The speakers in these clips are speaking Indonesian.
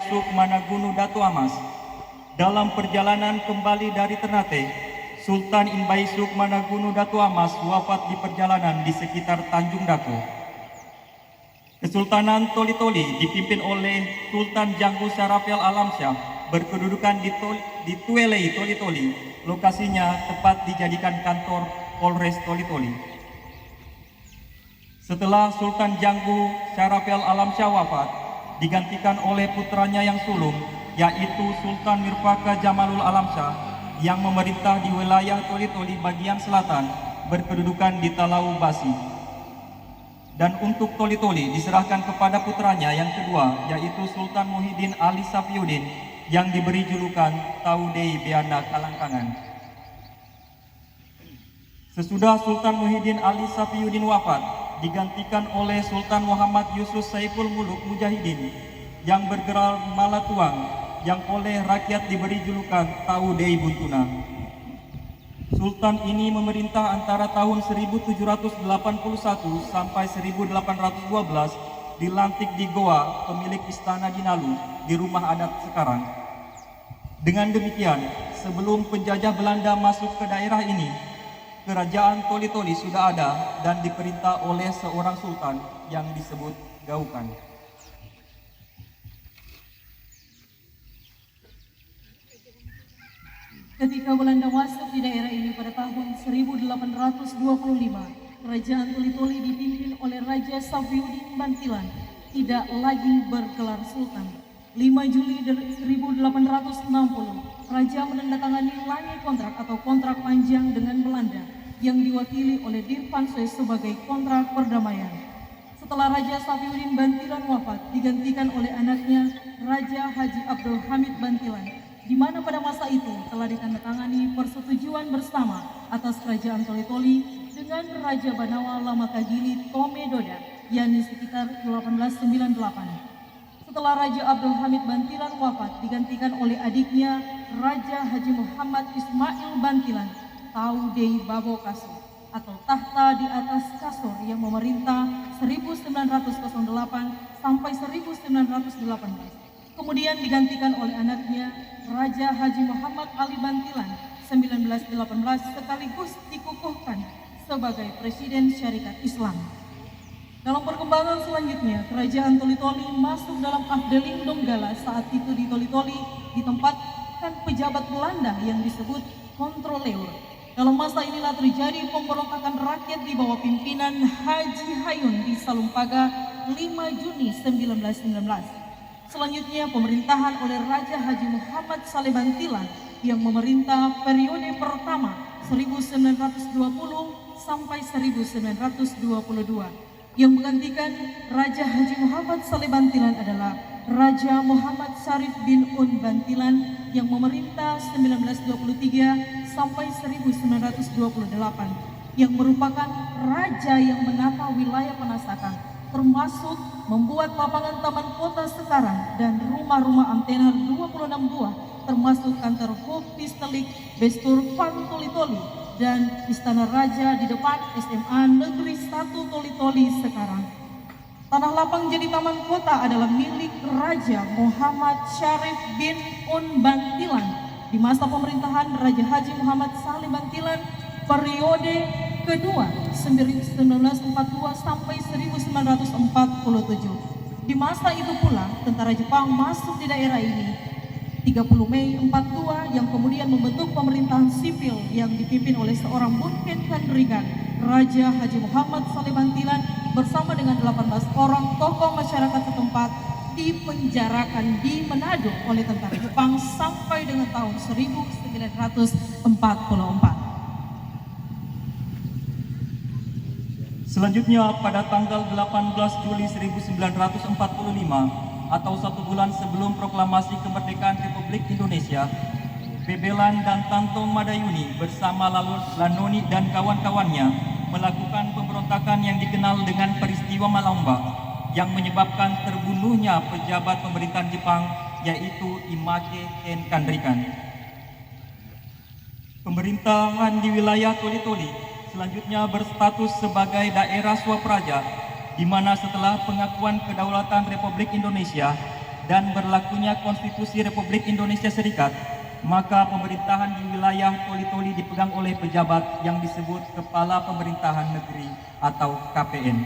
Sukmanagunu Datu Amas. Dalam perjalanan kembali dari Ternate, Sultan Inbay Sukmanagunu Datu Amas wafat di perjalanan di sekitar Tanjung Dako. Kesultanan Toli-Toli dipimpin oleh Sultan Janggu Syarafil Alamsyah berkedudukan di Tuelei Toli-Toli. Lokasinya tepat dijadikan kantor Polres Toli-Toli. Setelah Sultan Janggu Syarafil Alamsyah wafat, digantikan oleh putranya yang sulung, yaitu Sultan Mirfaka Jamalul Alamsyah yang memerintah di wilayah Toli-Toli bagian selatan berkedudukan di Talau Basi. Dan untuk Toli-Toli diserahkan kepada putranya yang kedua, yaitu Sultan Muhyiddin Ali Safiuddin yang diberi julukan Taudei Beana Kalangkangan. Sesudah Sultan Muhyiddin Ali Safiuddin wafat, digantikan oleh Sultan Muhammad Yusuf Saiful Muluk Mujahidin yang bergelar Malatuang yang oleh rakyat diberi julukan Taudei Buntuna. Sultan ini memerintah antara tahun 1781 sampai 1812 dilantik di Goa, pemilik istana Dinalu di rumah adat sekarang. Dengan demikian, sebelum penjajah Belanda masuk ke daerah ini, kerajaan Toli-Toli sudah ada dan diperintah oleh seorang sultan yang disebut Gaukan. Ketika Belanda masuk di daerah ini pada tahun 1825, kerajaan Toli-Toli dipimpin oleh Raja Safiuddin Bantilan tidak lagi bergelar sultan. 5 Juli 1860, Raja menandatangani langit kontrak atau kontrak panjang dengan Belanda yang diwakili oleh Dir van Sues sebagai kontrak perdamaian. Setelah Raja Safiuddin Bantilan wafat, digantikan oleh anaknya Raja Haji Abdul Hamid Bantilan, di mana pada masa itu telah ditandatangani persetujuan bersama atas kerajaan Toli-Toli dengan Raja Banawa Lamakagili Tome Doda, yakni sekitar 1898. Setelah Raja Abdul Hamid Bantilan wafat, digantikan oleh adiknya Raja Haji Muhammad Ismail Bantilan Taudei Babo Kasur atau tahta di atas kasur yang memerintah 1908 sampai 1918. Kemudian digantikan oleh anaknya Raja Haji Muhammad Ali Bantilan 1918 sekaligus dikukuhkan sebagai Presiden Syarikat Islam. Dalam perkembangan selanjutnya, kerajaan Toli-Toli masuk dalam Afdeling Donggala. Saat itu di Toli-Toli ditempatkan pejabat Belanda yang disebut kontroleur. Dalam masa inilah terjadi pemberontakan rakyat di bawah pimpinan Haji Hayun di Salumpaga 5 Juni 1919. Selanjutnya pemerintahan oleh Raja Haji Muhammad Saleh Bantilan yang memerintah periode pertama 1920 sampai 1922. Yang menggantikan Raja Haji Muhammad Saleh Bantilan adalah Raja Muhammad Syarif bin Un Bantilan yang memerintah 1923 sampai 1928, yang merupakan raja yang menata wilayah Penasakan, termasuk membuat lapangan taman kota sekarang dan rumah-rumah antena 26 buah, termasuk kantor Hub Pistelik Bestur Van Toli-Toli dan Istana Raja di depan SMA Negeri 1 Toli-Toli sekarang. Tanah lapang jadi taman kota adalah milik Raja Muhammad Syarif bin Un Bantilan di masa pemerintahan Raja Haji Muhammad Saleh Bantilan periode kedua 1942 sampai 1947. Di masa itu pula tentara Jepang masuk di daerah ini 30 Mei 42 yang kemudian membentuk pemerintahan sipil yang dipimpin oleh seorang Bunken Kanrigan, Raja Haji Muhammad Saleh Bantilan bersama dengan 18 orang tokoh masyarakat setempat dipenjarakan di Manado oleh tentara Jepang sampai dengan tahun 1944. Selanjutnya pada tanggal 18 Juli 1945 atau 1 bulan sebelum proklamasi kemerdekaan Republik Indonesia, Bebelan dan Tantong Madayuni bersama Lanoni dan kawan-kawannya melakukan pemberontakan yang dikenal dengan peristiwa Malamba yang menyebabkan terbunuhnya pejabat pemerintahan Jepang, yaitu Imake Ken Kanrikan. Pemerintahan di wilayah Toli-Toli selanjutnya berstatus sebagai daerah swapraja, di mana setelah pengakuan kedaulatan Republik Indonesia, dan berlakunya Konstitusi Republik Indonesia Serikat, maka pemerintahan di wilayah Toli-Toli dipegang oleh pejabat yang disebut Kepala Pemerintahan Negeri atau KPN.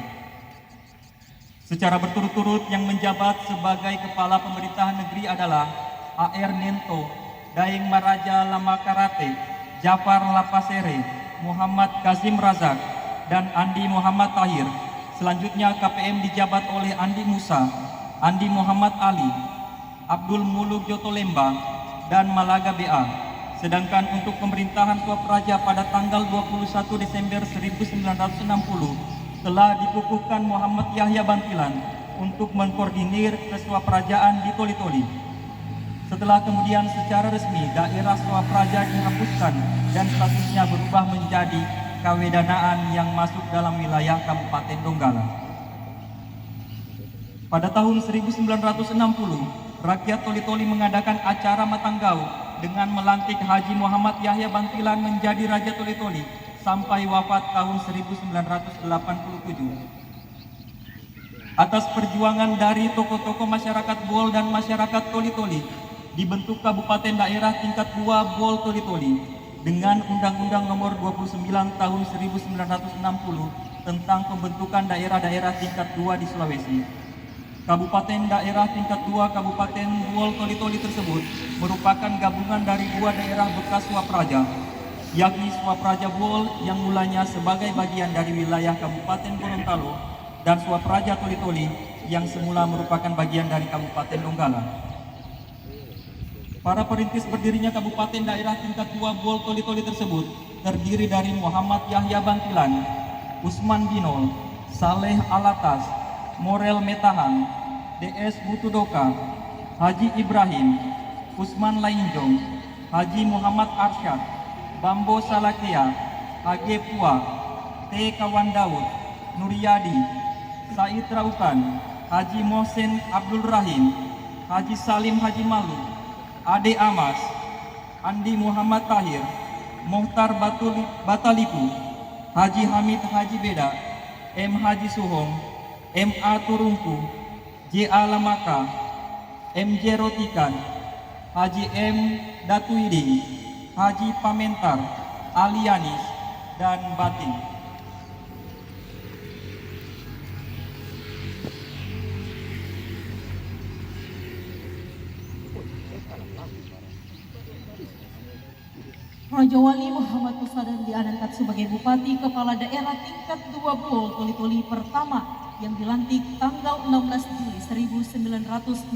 Secara berturut-turut yang menjabat sebagai Kepala Pemerintahan Negeri adalah A.R. Nento, Daeng Maraja Lamakarate, Jafar Lapasere, Muhammad Kazim Razak, dan Andi Muhammad Tahir. Selanjutnya KPM dijabat oleh Andi Musa, Andi Muhammad Ali, Abdul Muluk Jotolemba, dan Malaga BA. Sedangkan untuk pemerintahan Swapraja pada tanggal 21 Desember 1960 telah dikukuhkan Muhammad Yahya Bantilan untuk mengkoordinir keswaprajaan di Toli-Toli. Setelah kemudian secara resmi daerah Swapraja dihapuskan dan statusnya berubah menjadi Kawedanaan yang masuk dalam wilayah Kabupaten Donggala. Pada tahun 1960, rakyat Toli-Toli mengadakan acara Matanggau dengan melantik Haji Muhammad Yahya Bantilan menjadi Raja Toli-Toli sampai wafat tahun 1987. Atas perjuangan dari tokoh-tokoh masyarakat Bol dan masyarakat Toli-Toli, dibentuk Kabupaten Daerah Tingkat 2 Bol Toli-Toli dengan Undang-Undang Nomor 29 Tahun 1960 tentang pembentukan daerah-daerah tingkat 2 di Sulawesi. Kabupaten Daerah Tingkat 2 Kabupaten Bol Toli-Toli tersebut merupakan gabungan dari dua daerah bekas Swapraja, yakni Swapraja Bol yang mulanya sebagai bagian dari wilayah Kabupaten Gorontalo dan Swapraja Toli-Toli yang semula merupakan bagian dari Kabupaten Donggala. Para perintis berdirinya Kabupaten Daerah Tingkat 2 Bol Toli-Toli tersebut terdiri dari Muhammad Yahya Bantilan, Usman Binol, Saleh Alatas, Morel Metahan, DS Butudoka, Haji Ibrahim, Usman Lainjong, Haji Muhammad Arsyad, Bambo Salakea, HG Pua, T. Kawan Daud, Nuryadi, Said Raukan, Haji Mohsen Abdul Rahim, Haji Salim Haji Malu, Ade Amas, Andi Muhammad Tahir, Mohtar Batalipu, Haji Hamid Haji Beda, M. Haji Suhom, M. A. Turungku, J. A. Lamaka, M. J. Rotikan, Haji M. Datuiding, Haji Pamentar, Ali Yanis, dan Batin. Raja Wali Muhammad Musadar diangkat sebagai Bupati Kepala Daerah Tingkat 2 Bol Toli-Toli pertama yang dilantik tanggal 16 Juli 1960.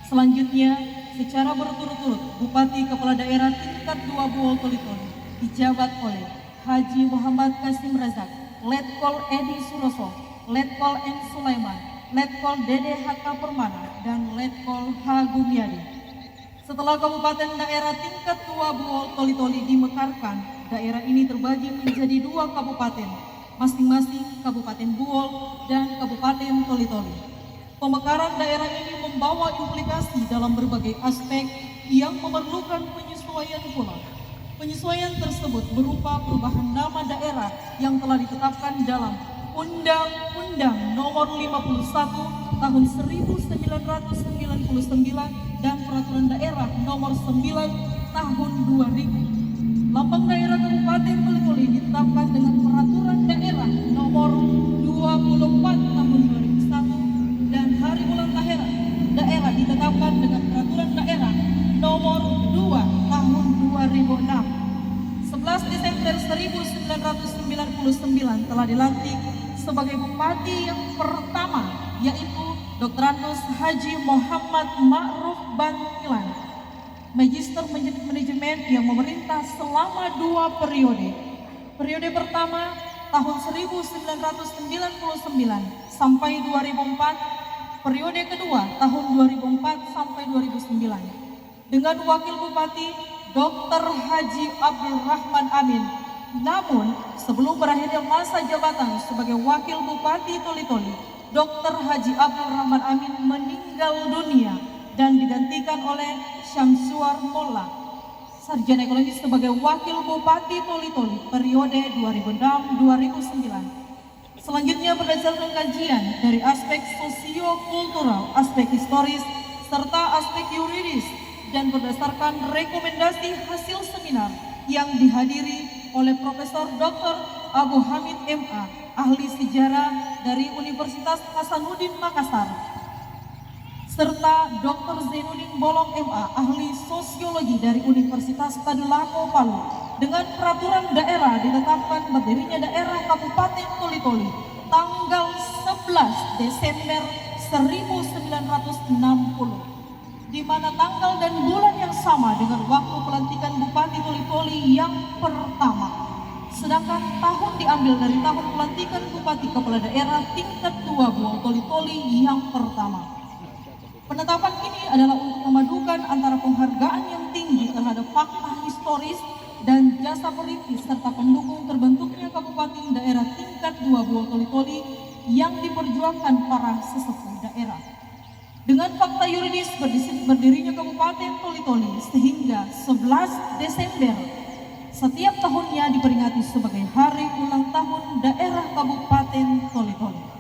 Selanjutnya, secara berturut-turut Bupati Kepala Daerah Tingkat 2 Bol Toli-Toli dijabat oleh Haji Muhammad Kasim Razak, Letkol Edi Suroso, Letkol N. Sulaiman, Letkol Dede Haka Permana, dan Letkol H. Gumiadi. Setelah Kabupaten Daerah Tingkat 2 Bol Toli-Toli dimekarkan, daerah ini terbagi menjadi dua kabupaten, masing-masing Kabupaten Buol dan Kabupaten Toli-Toli. Pemekaran daerah ini membawa implikasi dalam berbagai aspek yang memerlukan penyesuaian pula. Penyesuaian tersebut berupa perubahan nama daerah yang telah ditetapkan dalam Undang-Undang Nomor 51 Tahun 1999 dan Peraturan Daerah Nomor 9 Tahun 2000. Lambang daerah Kabupaten Toli-Toli ditetapkan dengan Peraturan Daerah Nomor 24 Tahun 2001 dan hari ulang daerah ditetapkan dengan Peraturan Daerah Nomor 2 Tahun 2006. 11 Desember 1999 telah dilantik sebagai Bupati yang pertama, yaitu Dr. Anus Haji Muhammad Ma'ruf Bantilan, Magister Manajemen yang memerintah selama 2 periode. Periode pertama tahun 1999 sampai 2004, periode kedua tahun 2004 sampai 2009. Dengan Wakil Bupati Dr. Haji Abdul Rahman Amin. Namun, sebelum berakhirnya masa jabatan sebagai Wakil Bupati Toli-Toli, Dr. Haji Abdul Rahman Amin meninggal dunia dan digantikan oleh Syamsuar Molla, Sarjana Ekonomi, sebagai Wakil Bupati Toli-Toli periode 2006-2009. Selanjutnya berdasarkan kajian dari aspek sosio-kultural, aspek historis, serta aspek yuridis, dan berdasarkan rekomendasi hasil seminar yang dihadiri oleh Profesor Dr. Abu Hamid MA, ahli sejarah dari Universitas Hasanuddin Makassar, serta Dr. Zainuddin Bolong MA, ahli sosiologi dari Universitas Tadulako Palu, dengan peraturan daerah ditetapkan berdirinya daerah Kabupaten Toli-Toli tanggal 11 Desember 1960, di mana tanggal dan bulan yang sama dengan waktu pelantikan Bupati Toli-Toli yang pertama. Sedangkan tahun diambil dari tahun pelantikan Bupati Kepala Daerah tingkat 2 Buol Toli-Toli yang pertama. Penetapan ini adalah untuk memadukan antara penghargaan yang tinggi terhadap fakta historis dan jasa politis serta pendukung terbentuknya Kabupaten Daerah tingkat 2 Buol Toli-Toli yang diperjuangkan para sesepuh daerah. Dengan fakta yuridis berdirinya Kabupaten Toli-Toli sehingga 11 Desember setiap tahunnya diperingati sebagai hari ulang tahun daerah Kabupaten Toli-Toli.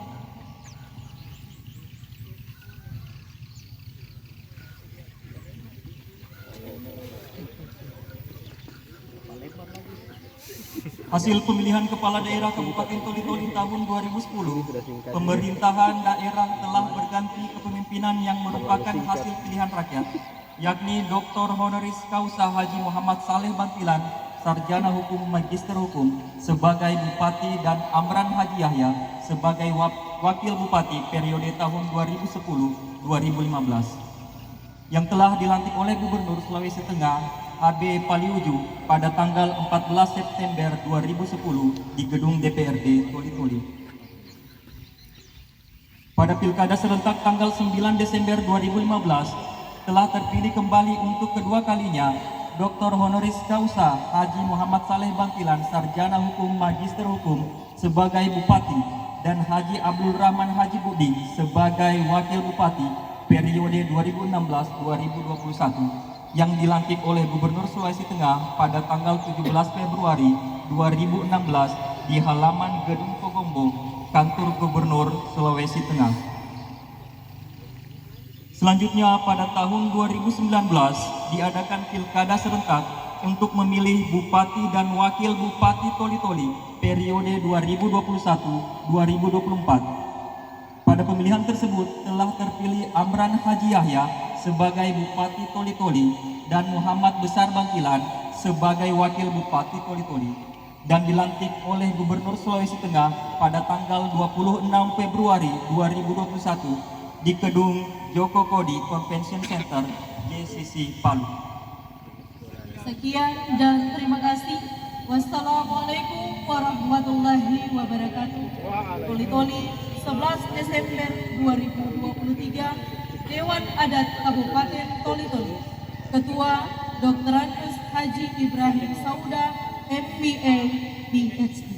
Hasil pemilihan kepala daerah Kabupaten Toli-Toli tahun 2010, pemerintahan daerah telah berganti kepemimpinan yang merupakan hasil pilihan rakyat, yakni Dr. Honoris Causa Haji Muhammad Saleh Bantilan, Sarjana Hukum Magister Hukum sebagai Bupati, dan Amran Haji Yahya sebagai Wakil Bupati periode tahun 2010-2015, yang telah dilantik oleh Gubernur Sulawesi Tengah AB Paliuju pada tanggal 14 September 2010 di gedung DPRD Toli-Toli. Pada Pilkada serentak tanggal 9 Desember 2015 telah terpilih kembali untuk kedua kalinya Dr. Honoris Causa Haji Muhammad Saleh Bantilan, Sarjana Hukum Magister Hukum sebagai Bupati, dan Haji Abdul Rahman Haji Budi sebagai Wakil Bupati periode 2016-2021 yang dilantik oleh Gubernur Sulawesi Tengah pada tanggal 17 Februari 2016 di halaman Gedung Pogombo, Kantor Gubernur Sulawesi Tengah. Selanjutnya pada tahun 2019 diadakan pilkada serentak untuk memilih Bupati dan Wakil Bupati Toli-Toli periode 2021-2024. Pada pemilihan tersebut telah terpilih Amran Haji Yahya sebagai Bupati Toli-Toli dan Muhammad Besar Bantilan sebagai Wakil Bupati Toli-Toli, dan dilantik oleh Gubernur Sulawesi Tengah pada tanggal 26 Februari 2021 di Gedung Joko Kodi Convention Center JCC Palu. Sekian dan terima kasih. Wassalamualaikum warahmatullahi wabarakatuh. Toli-Toli 11 Desember 2023, Dewan Adat Kabupaten Toli-Toli. Ketua Dr. Haji Ibrahim Sauda, MBA, PhD.